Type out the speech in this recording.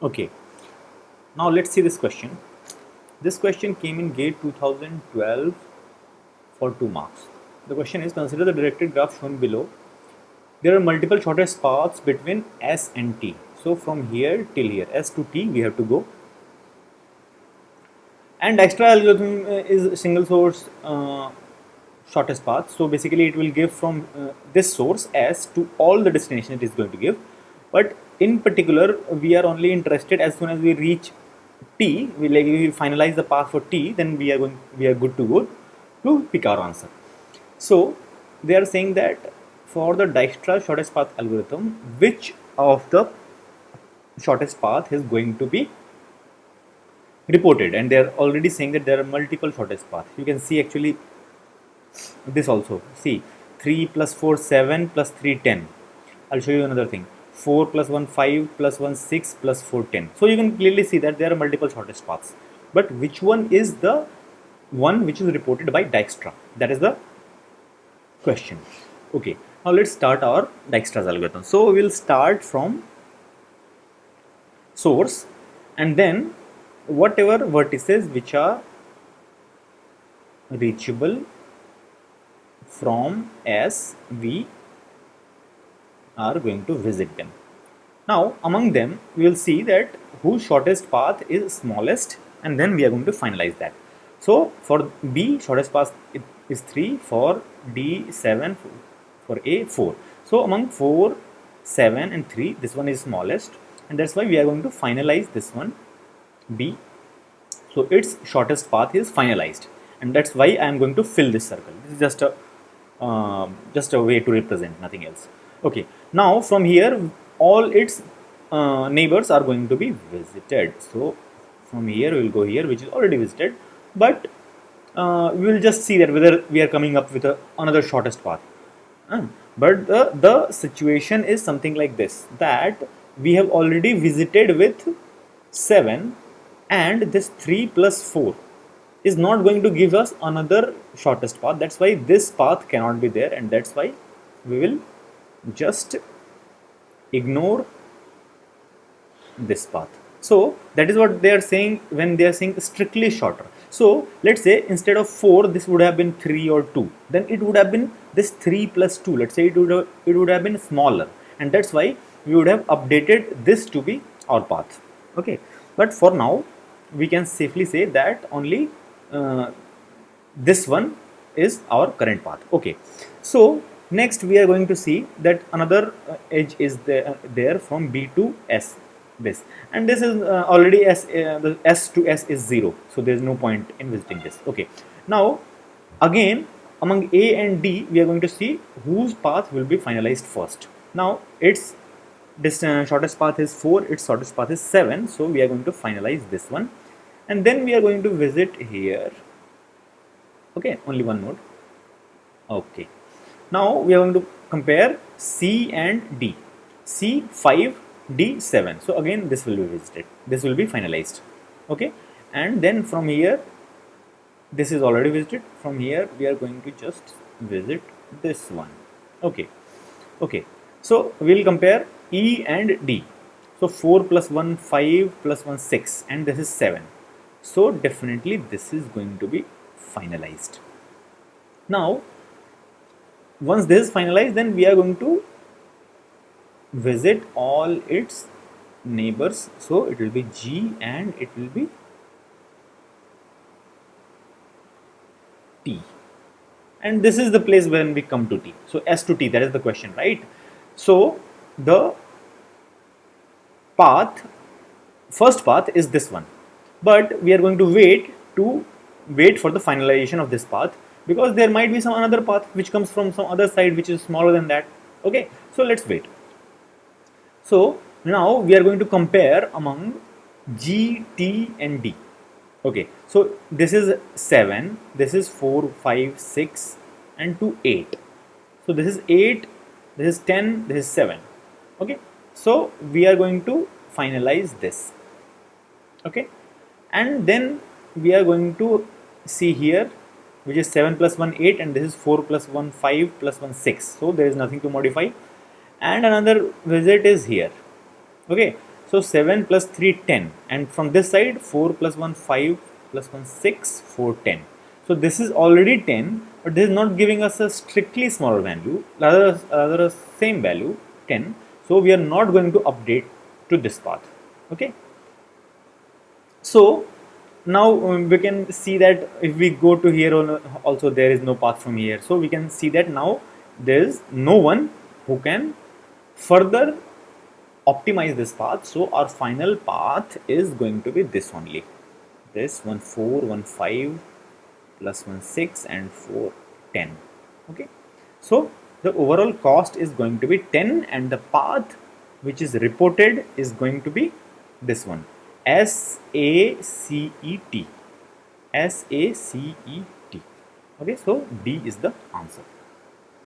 Okay, now let's see this question. This question came in GATE 2012 for 2 marks. The question is, consider the directed graph shown below. There are multiple shortest paths between S and T. So from here till here, S to T, we have to go. And Dijkstra algorithm is single source shortest path. So basically it will give from this source S to all the destination it is going to give. But in particular, we are only interested as soon as we reach T, we finalize the path for T, then we are good to go to pick our answer. So they are saying that for the Dijkstra shortest path algorithm, which of the shortest path is going to be reported, and they are already saying that there are multiple shortest paths. You can see actually this also. See, 3 plus 4 7 plus 3 10. I'll show you another thing. 4 plus 1 5 plus 1 6 plus 4 10. So you can clearly see that there are multiple shortest paths. But which one is the one which is reported by Dijkstra? That is the question. Okay, now let's start our Dijkstra's algorithm. So we'll start from source, and then whatever vertices which are reachable from S, we are going to visit them. Now among them we will see that whose shortest path is smallest, and then we are going to finalize that. So for B, shortest path is 3, for D 7, for A 4. So among 4, 7 and 3, this one is smallest, and that's why we are going to finalize this one, B. So its shortest path is finalized, and that's why I am going to fill this circle. This is just a way to represent, nothing else. Okay, now from here all its neighbors are going to be visited. So from here we will go here, which is already visited, but we will just see that whether we are coming up with another shortest path. But the situation is something like this, that we have already visited with 7, and this 3 plus 4 is not going to give us another shortest path. That's why this path cannot be there, and that's why we will just ignore this path. So that is what they are saying when they are saying strictly shorter. So let's say instead of 4, this would have been 3 or 2, then it would have been this 3 plus 2. Let's say it would have been smaller, and that's why we would have updated this to be our path. Okay, but for now we can safely say that only this one is our current path. Okay, so next we are going to see that another edge is there from B to S, this, and this is already S, the S to S is 0, so there is no point in visiting this. Okay, now again among A and D we are going to see whose path will be finalized first. Now its shortest path is 4, its shortest path is 7, so we are going to finalize this one, and then we are going to visit here. Okay, only one node. Okay, now we are going to compare C and D. C 5, D 7. So again this will be visited, this will be finalized. Okay, and then from here, this is already visited. From here we are going to just visit this one. Okay, okay, so we will compare E and D. So 4 plus 1 5 plus 1 6, and this is 7. So definitely this is going to be finalized. Now once this is finalized, then we are going to visit all its neighbors. So it will be G and it will be T, and this is the place when we come to T. So S to T, that is the question, right? So the path, first path is this one, but we are going to wait for the finalization of this path, because there might be some another path which comes from some other side which is smaller than that. Okay, so let's wait. So now we are going to compare among G, T and D. Okay, so this is 7, this is 4, 5, 6 and 2 8. So this is 8, this is 10, this is 7. Okay, so we are going to finalize this. Okay, and then we are going to see here, which is 7 plus 1 8, and this is 4 plus 1 5 plus 1 6. So there is nothing to modify, and another visit is here. Okay, So 7 plus 3 10, and from this side 4 plus 1 5 plus 1 6 4 10. So this is already 10, but this is not giving us a strictly smaller value, rather a same value 10. So we are not going to update to this path. Okay. So now we can see that if we go to here also there is no path from here. So we can see that now there is no one who can further optimize this path. So our final path is going to be this only. This 1 4 1 5 plus 1 6 and 4 10. Okay. So the overall cost is going to be 10, and the path which is reported is going to be this one, SACET. SACET. Okay, so D is the answer.